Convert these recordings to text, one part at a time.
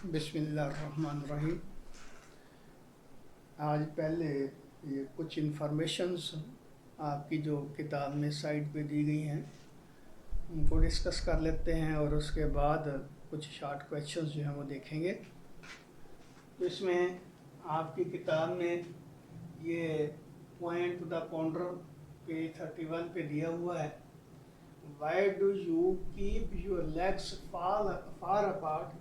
बिस्मिल्लाहिर्रहमानिर्रहीम। आज पहले ये कुछ इन्फॉर्मेशंस आपकी जो किताब में साइट पे दी गई हैं उनको डिस्कस कर लेते हैं और उसके बाद कुछ शॉर्ट क्वेश्चंस जो हैं वो देखेंगे। तो इसमें आपकी किताब में ये पॉइंट द पॉन्डर पेज 31 पे दिया हुआ है। Why do you keep your legs far apart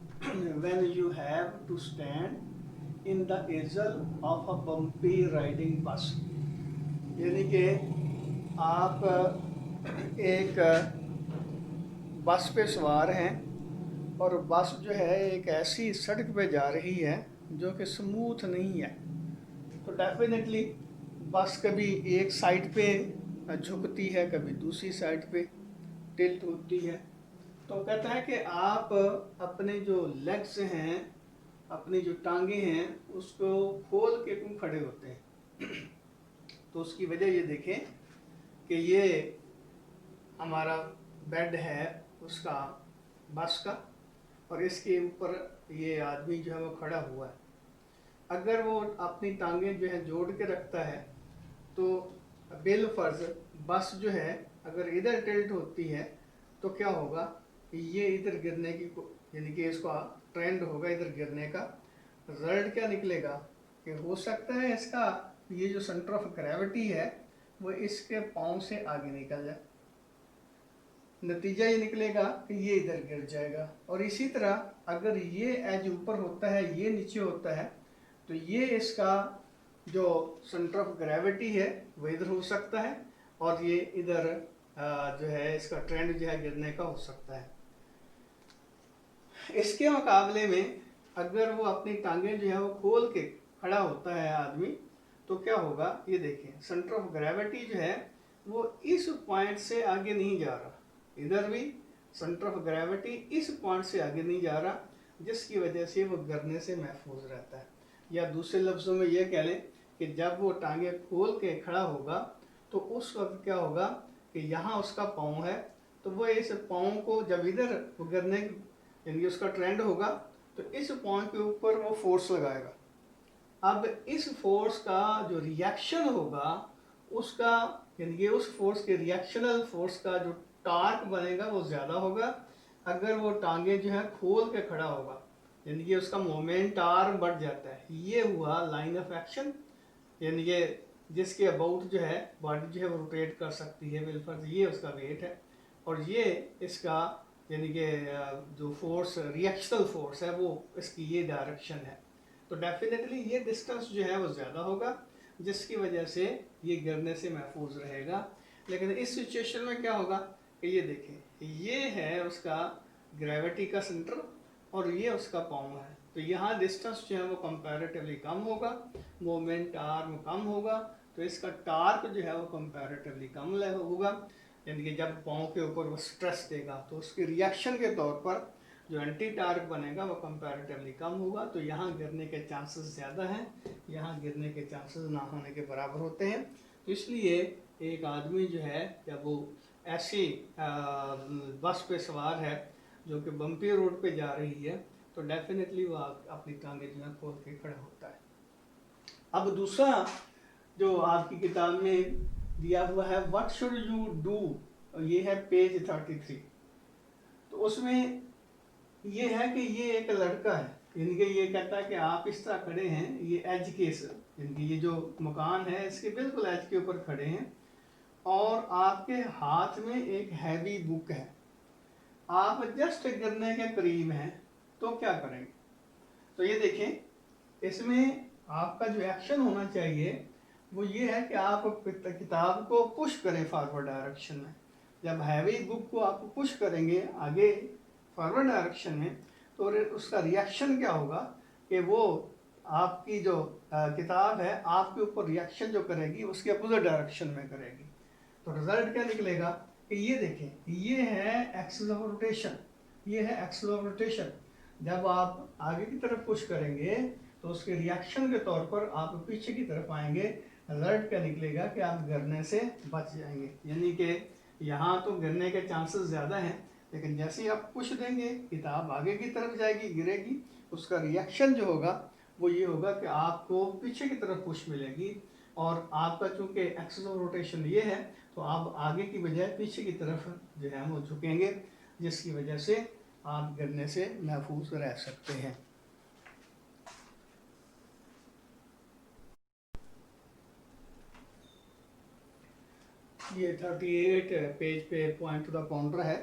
when you have to stand in the easel of a bumpy riding bus? यानी कि आप एक बस पे सवार हैं और बस जो है एक ऐसी सड़क पे जा रही है जो कि स्मूथ नहीं है। तो डेफिनेटली बस कभी एक साइड पे झुकती है, कभी दूसरी साइड पे टिल्ट होती है। तो कहता है कि आप अपने जो लेग्स हैं, अपनी जो टांगे हैं, उसको खोल के क्यों खड़े होते हैं? तो उसकी वजह ये देखें कि ये हमारा बेड है उसका, बस का, और इसके ऊपर ये आदमी जो है वो खड़ा हुआ है। अगर वो अपनी टांगे जो है जोड़ के रखता है तो बिल फर्ज बस जो है अगर इधर टिल्ट होती है तो क्या होगा कि ये इधर गिरने की, यानी कि इसका ट्रेंड होगा इधर गिरने का। रिजल्ट क्या निकलेगा कि हो सकता है इसका ये जो सेंटर ऑफ ग्रेविटी है वो इसके पाँव से आगे निकल जाए। नतीजा ये निकलेगा कि ये इधर गिर जाएगा। और इसी तरह अगर ये एज ऊपर होता है, ये नीचे होता है, तो ये इसका जो सेंटर ऑफ ग्रेविटी है वो इधर हो सकता है और ये इधर जो है इसका ट्रेंड जो है गिरने का हो सकता है। इसके मुकाबले में अगर वो अपनी टांगे जो है वो खोल के खड़ा होता है आदमी, तो क्या होगा ये देखें, सेंटर ऑफ ग्रेविटी जो है वो इस पॉइंट से आगे नहीं जा रहा। इधर भी सेंटर ऑफ ग्रेविटी इस पॉइंट से आगे नहीं जा रहा, जिसकी वजह से वो गिरने से महफूज रहता है। या दूसरे लफ्ज़ों में ये कह लें कि जब वो टांगे खोल के खड़ा होगा तो उस वक्त क्या होगा कि यहाँ उसका पाँव है, तो वो इस पाँव को जब इधर वो गिरने यानी उसका ट्रेंड होगा तो इस पाँव के ऊपर वो फोर्स लगाएगा। अब इस फोर्स का जो रिएक्शन होगा उसका, यानी कि उस फोर्स के रिएक्शनल फोर्स का जो टार्क बनेगा वो ज़्यादा होगा अगर वो टांगे जो है खोल के खड़ा होगा, यानी कि उसका मोमेंट आर्म बढ़ जाता है। ये हुआ लाइन ऑफ एक्शन, यानी कि जिसके अबाउट जो है बॉडी जो है वो रोटेट कर सकती है बिलफर्ज, ये उसका वेट है। और ये इसका यानी कि जो फोर्स रिएक्शनल फोर्स है वो इसकी ये डायरेक्शन है। तो डेफिनेटली ये डिस्टेंस जो है वो ज़्यादा होगा, जिसकी वजह से ये गिरने से महफूज रहेगा। लेकिन इस सिचुएशन में क्या होगा कि ये देखें, ये है उसका ग्रेविटी का सेंटर और ये उसका पाँव है, तो यहाँ डिस्टेंस जो है वो कंपैरेटिवली कम होगा, मोमेंट आर्म कम होगा, तो इसका टार्क जो है वो कंपैरेटिवली कम होगा। यानी कि जब पाँव के ऊपर वो स्ट्रेस देगा तो उसके रिएक्शन के तौर पर जो एंटी टार्क बनेगा वो कंपैरेटिवली कम होगा। तो यहाँ गिरने के चांसेस ज़्यादा हैं, यहाँ गिरने के चांसेस ना होने के बराबर होते हैं। तो इसलिए एक आदमी जो है जब वो ऐसी बस पे सवार है जो कि बम्पी रोड पे जा रही है, तो डेफिनेटली वो अपनी टांगे जो है खोल के खड़ा होता है। अब दूसरा जो आपकी किताब में दिया हुआ है, व्हाट शुड यू डू, ये है पेज 33। तो उसमें ये है कि ये एक लड़का है, यानी कि ये कहता है कि आप इस तरह खड़े हैं, ये एज के, यानी कि ये जो मकान है इसके बिल्कुल एज के ऊपर खड़े हैं और आपके हाथ में एक हैवी बुक है, आप जस्ट गिरने के करीब हैं, तो क्या करेंगे? तो ये देखें, इसमें आपका जो एक्शन होना चाहिए वो ये है कि आप किताब को पुश करें फॉरवर्ड डायरेक्शन में। जब हैवी बुक को आप पुश करेंगे आगे फॉरवर्ड डायरेक्शन में, तो उसका रिएक्शन क्या होगा कि वो आपकी जो किताब है आपके ऊपर रिएक्शन जो करेगी उसके अपोजिट डायरेक्शन में करेगी। तो रिजल्ट क्या निकलेगा कि ये देखें, ये है एक्सिस ऑफ रोटेशन, ये है एक्सिस ऑफ रोटेशन। जब आप आगे की तरफ पुश करेंगे तो उसके रिएक्शन के तौर पर आप पीछे की तरफ आएंगे। रिजल्ट क्या निकलेगा कि आप गिरने से बच जाएंगे, यानी कि यहाँ तो गिरने के चांसेस ज़्यादा हैं, लेकिन जैसे ही आप पुश देंगे किताब आगे की तरफ जाएगी, गिरेगी, उसका रिएक्शन जो होगा वो ये होगा कि आपको पीछे की तरफ पुश मिलेगी, और आपका चूंकि एक्सिस ऑफ रोटेशन ये है तो आप आगे की बजाय पीछे की तरफ जो है वो झुकेंगे, जिसकी वजह से आप गिरने से महफूज रह सकते हैं। ये 38 पेज पे पॉइंट टू द काउंटर है,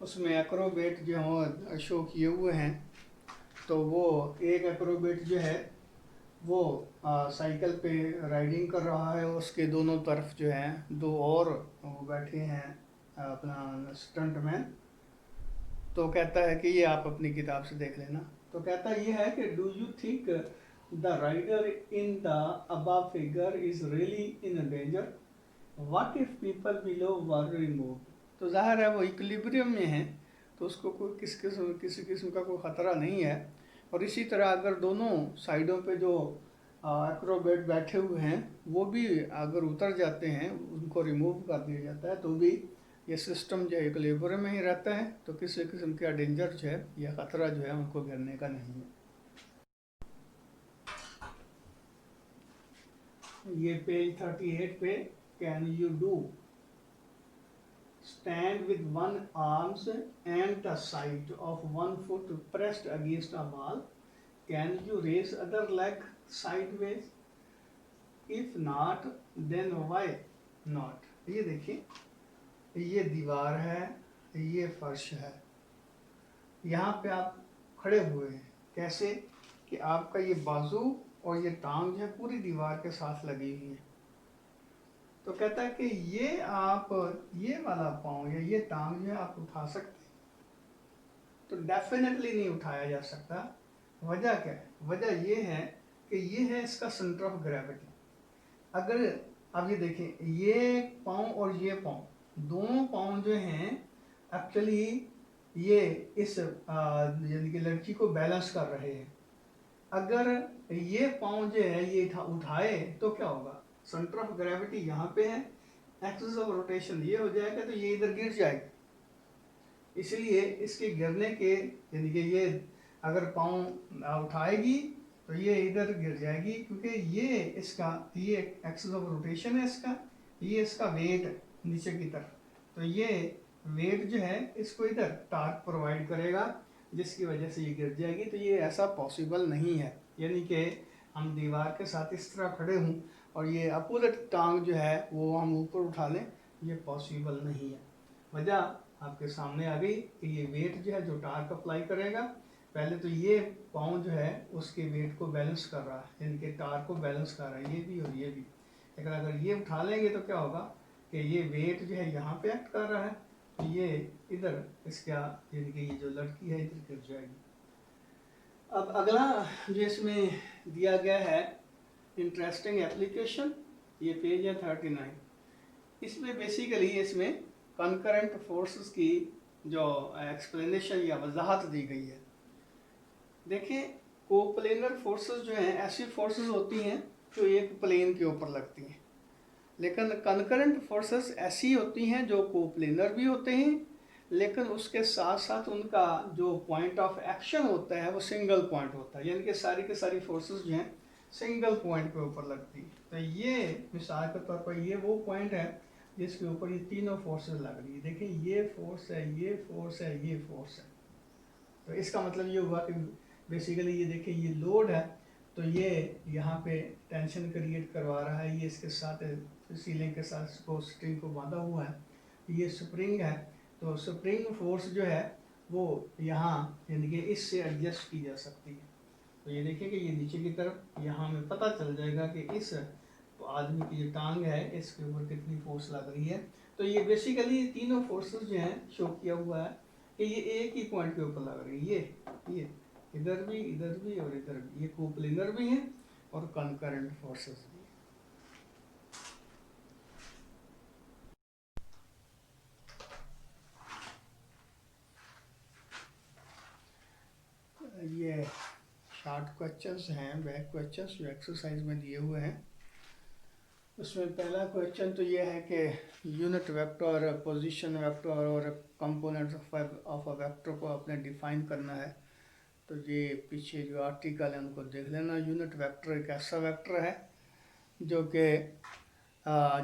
उसमें एक्रोबेट जो हैं शो किए हुए हैं। तो वो एक एक्रोबेट जो है वो साइकिल पे राइडिंग कर रहा है, उसके दोनों तरफ जो हैं दो और वो बैठे हैं अपना स्टंट मैन। तो कहता है कि ये आप अपनी किताब से देख लेना। तो कहता ये है कि do you think the rider in the above figure is really in danger, what if people below were remove. तो जाहिर है वो इक्विलिब्रियम में है, तो उसको कोई किसी किस्म का कोई ख़तरा नहीं है। और इसी तरह अगर दोनों साइडों पे जो एक्रोबेट बैठे हुए हैं वो भी अगर उतर जाते हैं, उनको रिमूव कर दिया जाता है, तो भी ये सिस्टम जो है इक्विलिब्रियम में ही रहता है, तो किसी किस्म का डेंजर जो है या ख़तरा जो है उनको गिरने का नहीं है। ये पेज 38 पे, can you do stand with one arms and the side of one foot pressed against a wall, can you raise other leg sideways, if not then why not। ये देखिए, ये दीवार है, ये फर्श है, यहाँ पे आप खड़े हुए हैं, कैसे कि आपका ये बाजू और ये टांग जो है पूरी दीवार के साथ लगी हुई है। तो कहता है कि ये आप ये वाला पाँव या ये टांग जो है आप उठा सकते हैं, तो डेफिनेटली नहीं उठाया जा सकता। वजह क्या है? वजह ये है कि ये है इसका सेंटर ऑफ ग्रेविटी। अगर आप ये देखें, ये पाँव और ये पाँव, दोनों पाँव जो हैं एक्चुअली ये इस यानी कि लड़की को बैलेंस कर रहे हैं। अगर ये पाँव जो है ये उठाए तो क्या होगा? सेंटर ऑफ ग्रेविटी यहाँ पे है, एक्सिस ऑफ रोटेशन ये हो जाएगा, तो ये इधर गिर जाएगा। इसलिए इसके गिरने के यानी कि ये अगर पाँव उठाएगी तो ये इधर गिर जाएगी, क्योंकि ये इसका ये एक्सिस ऑफ रोटेशन है इसका, ये इसका वेट नीचे की तरफ, तो ये वेट जो है इसको इधर टार्क प्रोवाइड करेगा, जिसकी वजह से ये गिर जाएगी। तो ये ऐसा पॉसिबल नहीं है, यानी कि हम दीवार के साथ इस तरह खड़े हों और ये अपोजिट टांग जो है वो हम ऊपर उठा लें, ये पॉसिबल नहीं है। वजह आपके सामने आ गई कि ये वेट जो है जो टार्क अप्लाई करेगा, पहले तो ये पाँव जो है उसके वेट को बैलेंस कर रहा है, इनके टार्क को बैलेंस कर रहा है, ये भी और ये भी। लेकिन अगर ये उठा लेंगे तो क्या होगा कि ये वेट जो है यहाँ पे एक्ट कर रहा है, तो ये इधर इसका यानी कि ये जो लड़की है इधर गिर जाएगी। अब अगला जो इसमें दिया गया है इंटरेस्टिंग एप्लीकेशन, ये पेज है 39। इसमें बेसिकली इसमें कंकरेंट फोर्सेस की जो एक्सप्लेनेशन या वजाहत दी गई है। देखिए, कोप्लेनर फोर्सेस जो हैं ऐसी फोर्सेस होती हैं जो एक प्लेन के ऊपर लगती हैं, लेकिन कंकरेंट फोर्सेस ऐसी होती हैं जो कोप्लेनर भी होते हैं, लेकिन उसके साथ साथ उनका जो पॉइंट ऑफ एक्शन होता है वो सिंगल पॉइंट होता है, यानी कि सारी की सारी फोर्सेस जो हैं सिंगल पॉइंट के ऊपर लगती है। तो ये मिसाल के तौर पर ये वो पॉइंट है जिसके ऊपर ये तीनों फोर्सेस लग रही है। देखिए, ये फोर्स है, ये फोर्स है, ये फोर्स है। तो इसका मतलब ये हुआ कि बेसिकली ये देखिए, ये लोड है, तो ये यहाँ पे टेंशन क्रिएट करवा रहा है, ये इसके साथ सीलिंग के साथ इसको स्ट्रिंग को बांधा हुआ है, ये स्प्रिंग है, तो स्प्रिंग फोर्स जो है वो यहाँ यानी कि इससे एडजस्ट की जा सकती है। तो ये देखिए कि ये नीचे की तरफ यहाँ हमें पता चल जाएगा कि इस आदमी की जो टांग है इसके ऊपर कितनी फोर्स लग रही है। तो ये बेसिकली तीनों फोर्सेस जो हैं शो किया हुआ है कि ये एक ही पॉइंट के ऊपर लग रही है, ये इधर भी और इधर भी, ये कोप्लेनर भी हैं और कंकरेंट फोर्सेस भी। ये शॉर्ट क्वेश्चंस हैं, बैक क्वेश्चंस जो एक्सरसाइज में दिए हुए हैं, उसमें पहला क्वेश्चन तो ये है कि यूनिट वेक्टर, पोजीशन वेक्टर और कंपोनेंट्स ऑफ अ वेक्टर को आपने डिफाइन करना है। तो ये पीछे जो आर्टिकल है उनको देख लेना। यूनिट वेक्टर एक ऐसा वेक्टर है जो कि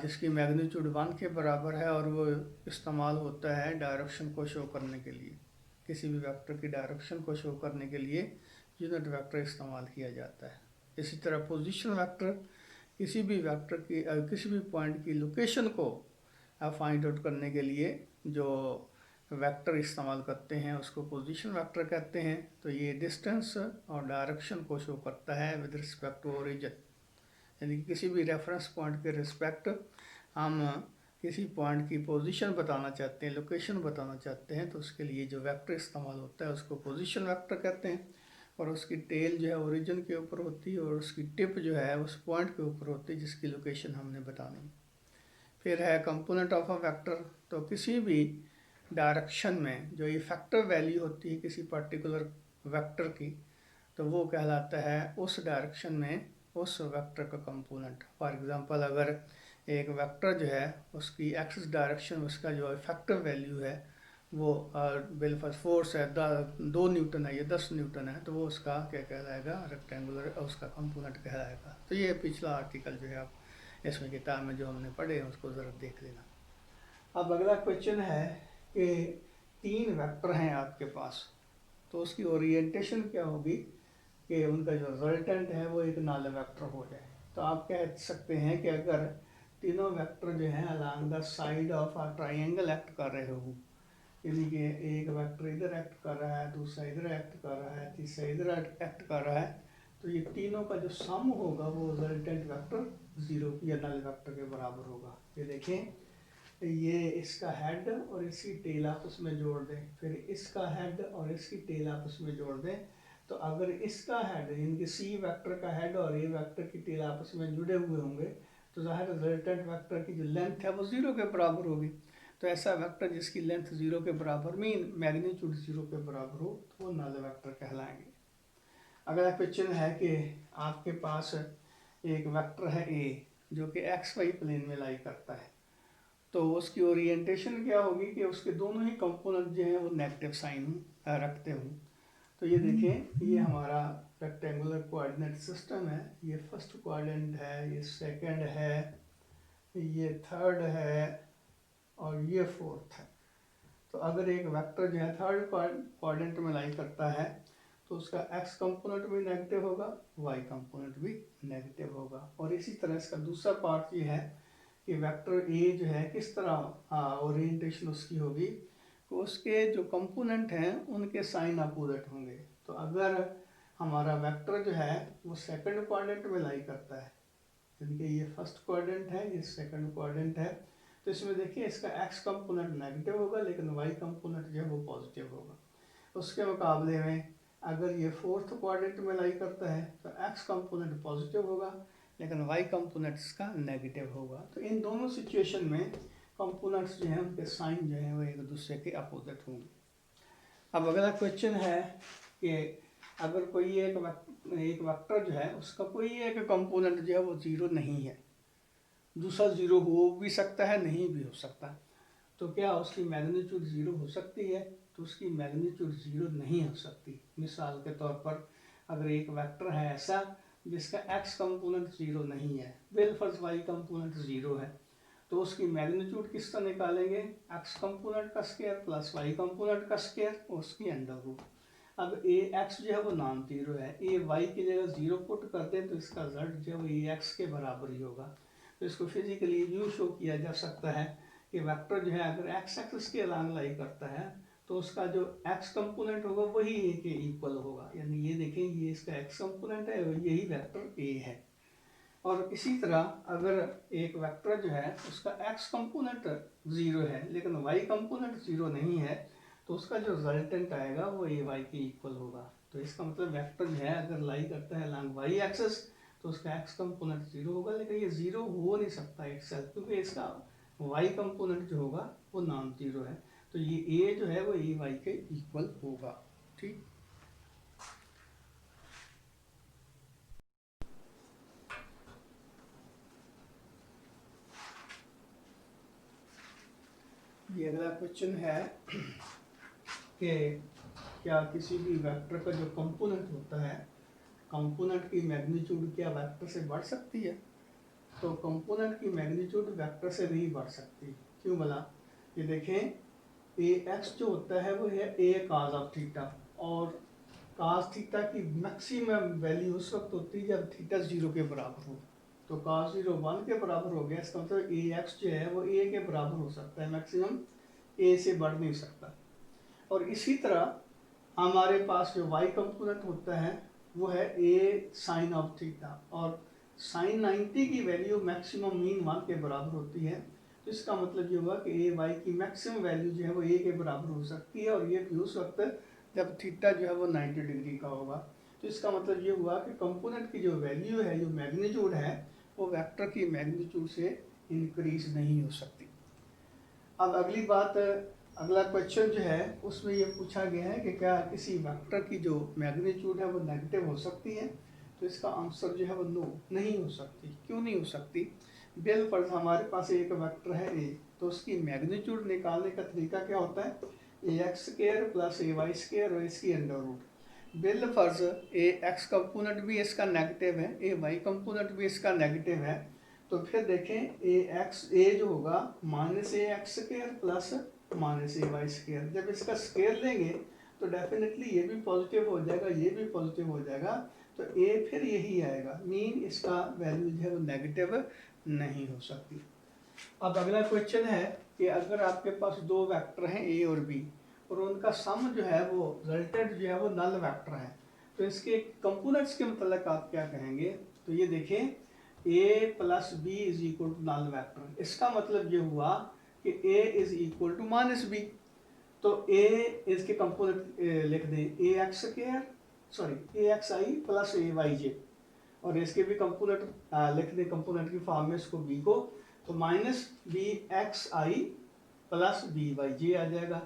जिसकी मैग्नीट्यूड 1 के बराबर है और वो इस्तेमाल होता है डायरेक्शन को शो करने के लिए। किसी भी वेक्टर की डायरेक्शन को शो करने के लिए यूनिट वेक्टर इस्तेमाल किया जाता है। इसी तरह पोजीशन वेक्टर किसी भी वेक्टर की किसी भी पॉइंट की लोकेशन को फाइंड आउट करने के लिए जो वेक्टर इस्तेमाल करते हैं उसको पोजीशन वेक्टर कहते हैं। तो ये डिस्टेंस और डायरेक्शन को शो करता है विद रिस्पेक्ट टू ओरिजिन, यानी कि किसी भी रेफरेंस पॉइंट के रिस्पेक्ट हम किसी पॉइंट की पोजीशन बताना चाहते हैं, लोकेशन बताना चाहते हैं, तो उसके लिए जो वेक्टर इस्तेमाल होता है उसको पोजीशन वेक्टर कहते हैं। और उसकी टेल जो है ओरिजिन के ऊपर होती है और उसकी टिप जो है उस पॉइंट के ऊपर होती है जिसकी लोकेशन हमने बतानी है। फिर है कंपोनेंट ऑफ अ वेक्टर। तो किसी भी डायरेक्शन में जो इफेक्टिव वैल्यू होती है किसी पर्टिकुलर वेक्टर की, तो वो कहलाता है उस डायरेक्शन में उस वेक्टर का कंपोनेंट। फॉर एग्जांपल अगर एक वेक्टर जो है उसकी एक्सिस डायरेक्शन उसका जो इफेक्टिव वैल्यू है वो बिल्कुल फोर्स है 2 न्यूटन है या 10 न्यूटन है, तो वो उसका क्या कहलाएगा, रेक्टेंगुलर उसका कंपोनेंट कहलाएगा। तो ये पिछला आर्टिकल जो है आप इसमें किताब में जो हमने पढ़े हैं उसको ज़रा देख लेना। अब अगला क्वेश्चन है कि 3 वेक्टर हैं आपके पास, तो उसकी ओरिएंटेशन क्या होगी कि उनका जो रिजल्टेंट है वो एक नल वेक्टर हो जाए। तो आप कह सकते हैं कि अगर तीनों वेक्टर जो हैं along the side of a triangle act कर रहे हो, यानी कि एक वेक्टर इधर एक्ट कर रहा है, दूसरा इधर एक्ट कर रहा है, तीसरा इधर एक्ट कर रहा है, तो ये तीनों का जो सम होगा वो रिजल्टेंट वेक्टर 0 या नल वेक्टर के बराबर होगा। ये देखें, ये इसका हेड और इसकी टेल आपस में जोड़ दें, फिर इसका हेड और इसकी टेल आपस में जोड़ दें, तो अगर इसका हेड यानी कि सी वेक्टर का हेड और ए वेक्टर की टेल आपस में जुड़े हुए होंगे तो ज़ाहिर रिजल्टेंट वेक्टर की जो लेंथ है वो 0 के बराबर होगी। तो ऐसा वेक्टर जिसकी लेंथ 0 के बराबर मीन मैग्नीट्यूड 0 के बराबर हो तो वो नल वेक्टर कहलाएंगे। अगला क्वेश्चन है कि आपके पास एक वेक्टर है ए जो कि एक्स वाई प्लेन में लाई करता है, तो उसकी ओरिएंटेशन क्या होगी कि उसके दोनों ही कंपोनेंट जो हैं वो नेगेटिव साइन रखते हों। तो ये देखें, ये हमारा रेक्टेंगुलर कोऑर्डिनेट सिस्टम है। ये फर्स्ट क्वाड्रेंट है, ये सेकंड है, ये थर्ड है और ये फोर्थ है। तो अगर एक वेक्टर जो है थर्ड क्वाड्रेंट में लाई करता है तो उसका एक्स कंपोनेंट भी नेगेटिव होगा, वाई कंपोनेंट भी नेगेटिव होगा। और इसी तरह इसका दूसरा पार्ट ये है कि वेक्टर ए जो है किस तरह ओरिएंटेशन उसकी होगी, तो उसके जो कंपोनेंट हैं उनके साइन अपोजिट होंगे। तो अगर हमारा वेक्टर जो है वो सेकंड क्वाड्रेंट में लाई करता है, यानी कि ये फर्स्ट क्वाड्रेंट है, ये सेकंड क्वाड्रेंट है, तो इसमें देखिए इसका एक्स कंपोनेंट नेगेटिव होगा लेकिन वाई कंपोनेंट जो है वो पॉजिटिव होगा। उसके मुकाबले में अगर ये फोर्थ क्वाड्रेंट में लाई करता है तो एक्स कंपोनेंट पॉजिटिव होगा लेकिन वाई कंपोनेंट इसका नेगेटिव होगा। तो इन दोनों सिचुएशन में कंपोनेंट्स जो हैं उनके साइन जो हैं वो एक दूसरे के अपोजिट होंगे। अब अगला क्वेश्चन है कि अगर कोई एक वेक्टर जो है उसका कोई एक कंपोनेंट जो है वो 0 नहीं है, दूसरा 0 हो भी सकता है नहीं भी हो सकता, तो क्या उसकी मैग्नीट्यूड 0 हो सकती है? तो उसकी मैग्नीट्यूड 0 नहीं हो सकती। मिसाल के तौर पर अगर एक वेक्टर है ऐसा जिसका एक्स कंपोनेंट 0 नहीं है, बिलफर्ज वाई कंपोनेंट 0 है, तो उसकी मैग्नीट्यूड किस तरह निकालेंगे? एक्स कंपोनेंट का स्क्वायर प्लस वाई कंपोनेंट का स्क्वायर और उसकी अंडर रूट। अब ए एक्स जो है वो नॉन जीरो है, ए वाई की जगह 0 पुट कर दें तो इसका रिजल्ट जो है वो ए एक्स के बराबर ही होगा। तो इसको फिजिकली यूँ शो किया जा सकता है कि वेक्टर जो है अगर एक्स एक्सिस के अलांग लाई करता है तो उसका जो एक्स कंपोनेंट होगा वही ए के इक्वल होगा, यानी ये देखें ये इसका एक्स कंपोनेंट है और यही वेक्टर ए है। और इसी तरह अगर एक वेक्टर जो है उसका एक्स कंपोनेंट 0 है लेकिन वाई कंपोनेंट 0 नहीं है, तो उसका जो रिजल्टेंट आएगा वो ए वाई के इक्वल होगा। तो इसका मतलब वेक्टर जो है अगर लाई करता है अलोंग वाई एक्सिस तो उसका एक्स कंपोनेंट 0 होगा, लेकिन ये 0 हो नहीं सकता इटसेल्फ क्योंकि इसका वाई कंपोनेंट जो होगा वो नॉन जीरो है। तो ये ए जो है वो ए वाई के इक्वल होगा। ठीक, क्वेश्चन है कि क्या किसी भी वेक्टर का जो कंपोनेंट होता है, कंपोनेंट की मैग्नीट्यूड क्या वेक्टर से बढ़ सकती है? तो कंपोनेंट की मैग्नीट्यूड वेक्टर से नहीं बढ़ सकती। क्यों भला? ये देखें, ए एक्स जो होता है वो है ए काज ऑफ थीटा, और काज थीटा की मैक्सिमम वैल्यू उस वक्त होती है जब थीटा 0 के बराबर हो। तो काज 0 1 के बराबर हो गया, इसका मतलब ए एक्स जो है वो ए के बराबर हो सकता है, मैक्सिमम ए से बढ़ नहीं सकता। और इसी तरह हमारे पास जो वाई कंपोनेंट होता है वो है ए साइन ऑफ थीटा, और साइन 90 की वैल्यू मैक्सिमम मीन 1 के बराबर होती है। तो इसका मतलब ये हुआ कि ए वाई की मैक्सिमम वैल्यू जो है वो ए के बराबर हो सकती है, और ये भी उस वक्त जब थीटा जो है वो 90 डिग्री का होगा। तो इसका मतलब ये हुआ कि कंपोनेंट की जो वैल्यू है, जो मैग्नीट्यूड है, वो वेक्टर की मैग्नीट्यूड से इंक्रीज नहीं हो सकती। अब अगली बात, अगला क्वेश्चन जो है उसमें ये पूछा गया है कि क्या किसी वेक्टर की जो मैग्नीट्यूड है वो नेगेटिव हो सकती है? तो इसका आंसर जो है वो नो, नहीं हो सकती। क्यों नहीं हो सकती? बिल फर्ज हमारे पास एक वेक्टर है ए, तो उसकी मैग्नीट्यूड निकालने का तरीका क्या होता है? ए x square plus a Y square और इसकी अंडर रूट। बिल फर्ज ए एक्स कंपोनेंट भी इसका नेगेटिव है, ए वाई कंपोनेंट भी इसका नेगेटिव है, तो फिर देखें ए एक्स ए जो होगा माइनस ए एक्स स्क्वायर प्लस माइनस ए वाई स्क्वायर। जब इसका स्क्वायर लेंगे तो डेफिनेटली ये भी पॉजिटिव हो जाएगा, ये भी पॉजिटिव हो जाएगा, तो ए फिर यही आएगा, मीन इसका वैल्यू जो है वो नेगेटिव नहीं हो सकती। अब अगला क्वेश्चन है कि अगर आपके पास दो वेक्टर हैं ए और बी, और उनका सम जो है वो रिजल्टेंट जो है वो नल वेक्टर है, तो इसके कंपोनेंट्स के मतलब आप क्या कहेंगे? तो ये देखें, a plus b is equal to null vector. इसका मतलब ये हुआ कि a is equal to minus b, तो a इसके कंपोनेंट लिख दें, a x square sorry a x i plus a y j, और इसके भी कंपोनेंट लिख दें कंपोनेंट की फॉर्म में इसको b को, तो minus B x i plus B Y जे आ जाएगा।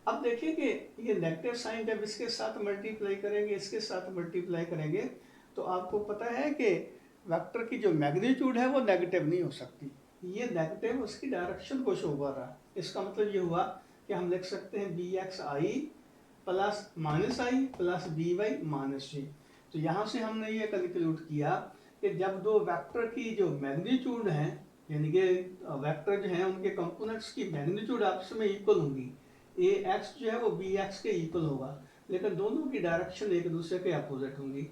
अब देखिए कि ये नेगेटिव साइन जब इसके साथ मल्टीप्लाई करेंगे, इसके साथ मल्टीप्लाई करेंगे, तो आपको पता है कि वेक्टर की जो मैग्नीट्यूड है वो नेगेटिव नहीं हो सकती। ये नेगेटिव उसकी डायरेक्शन को शो कर रहा है। इसका मतलब ये हुआ कि हम लिख सकते हैं B x i plus minus I plus B Y minus जी। तो यहाँ से हमने ये कंक्लूड किया कि जब दो वेक्टर की जो मैग्नीट्यूड है, यानी कि वेक्टर जो है उनके कंपोनेंट्स की मैग्नीट्यूड आपस में इक्वल होंगी, ए एक्स जो है वो बी एक्स के इक्वल होगा, लेकिन दोनों की डायरेक्शन एक दूसरे के अपोजिट होंगी।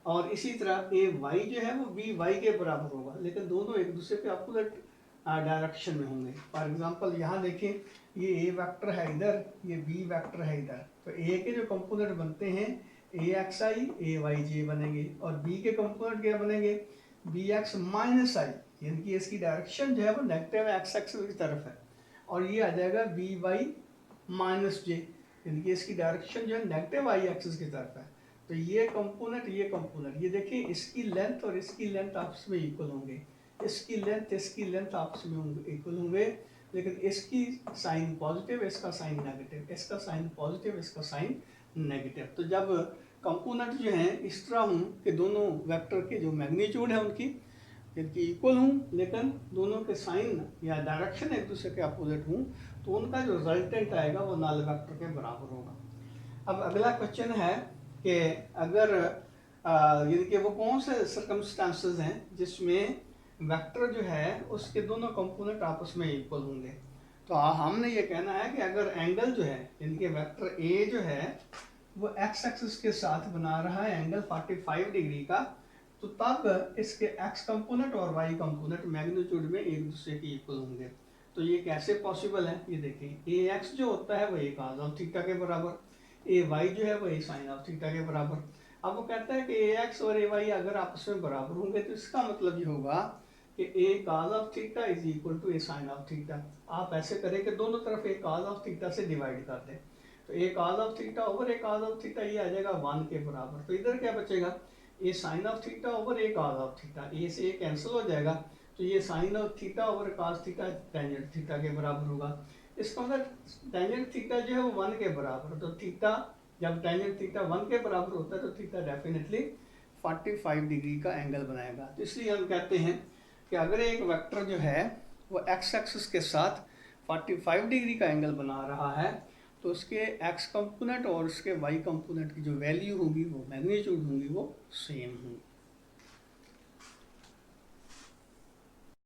और इसी तरह ए वाई जो है वो बी वाई के बराबर होगा, लेकिन दोनों एक दूसरे के अपोजिट डायरेक्शन में होंगे। फॉर एग्जांपल यहाँ देखें, ये ए वेक्टर है इधर, ये बी वेक्टर है इधर, तो ए के जो कंपोनेंट बनते हैं ए एक्स आई ए वाई जे बनेंगे, और बी के कंपोनेंट क्या बनेंगे? बी एक्स माइनस आई, यानी कि इसकी डायरेक्शन जो है वो नेगेटिव एक्स एक्सिस की तरफ है, और ये आ जाएगा बी वाई माइनस जे, यानी कि इसकी डायरेक्शन जो है नेगेटिव आई एक्सिस की तरफ है। तो ये कंपोनेंट ये देखिए, इसकी लेंथ और इसकी लेंथ आपस में इक्वल होंगे, इसकी लेंथ आपस में इक्वल होंगे, लेकिन इसकी साइन पॉजिटिव, इसका साइन नेगेटिव, इसका साइन पॉजिटिव, इसका साइन नेगेटिव। तो जब कंपोनेंट जो हैं इस तरह हों कि दोनों वेक्टर के जो मैग्नीट्यूड है उनकी इक्वल हों, लेकिन दोनों के साइन या डायरेक्शन एक दूसरे के अपोजिट हों, तो उनका जो रिजल्टेंट आएगा वो नल वेक्टर के बराबर होगा। अब अगला क्वेश्चन है कि अगर यानी कि वो कौन से सर्कमस्टांसेस हैं जिसमें वेक्टर जो है उसके दोनों कंपोनेंट आपस में इक्वल होंगे? तो हमने ये कहना है कि अगर एंगल जो है, यानी कि वेक्टर ए जो है वो एक्स एक्सिस के साथ बना रहा है एंगल 45 डिग्री का, तो तब इसके एक्स कंपोनेंट और वाई कंपोनेंट मैग्नीट्यूड में एक दूसरे के इक्वल होंगे। तो ये कैसे पॉसिबल है? ये देखें, ए एक्स जो होता है वो ए कॉस ऑफ थीटा के बराबर, ए वाई जो है वो ए साइन ऑफ थीटा के बराबर। अब वो कहता है कि ए एक्स और ए वाई अगर आपस में बराबर होंगे तो इसका मतलब ये होगा कि A cos of theta is equal to A sine of theta. आप ऐसे करें कि दोनों तरफ ए कॉस ऑफ थीटा से डिवाइड कर दें, तो A cos of theta over A cos of theta ये आ जाएगा 1 के बराबर। तो इधर क्या बचेगा? A sine of theta over A cos of theta, A से ए कैंसिल हो जाएगा, तो ये sine of theta over cos theta tangent theta के बराबर होगा। इसका मतलब टेंजेंट थीटा जो है वो 1 के बराबर, तो थीटा जब टेंजेंट थीटा 1 के बराबर होता है तो थीटा डेफिनेटली 45 डिग्री का एंगल बनाएगा। तो इसलिए हम कहते हैं कि अगर एक वेक्टर जो है वो एक्स एक्सिस के साथ 45 डिग्री का एंगल बना रहा है, तो उसके एक्स कंपोनेंट और उसके वाई कंपोनेंट की जो वैल्यू होगी, वो मैग्नीट्यूड होंगी, वो सेम होंगी।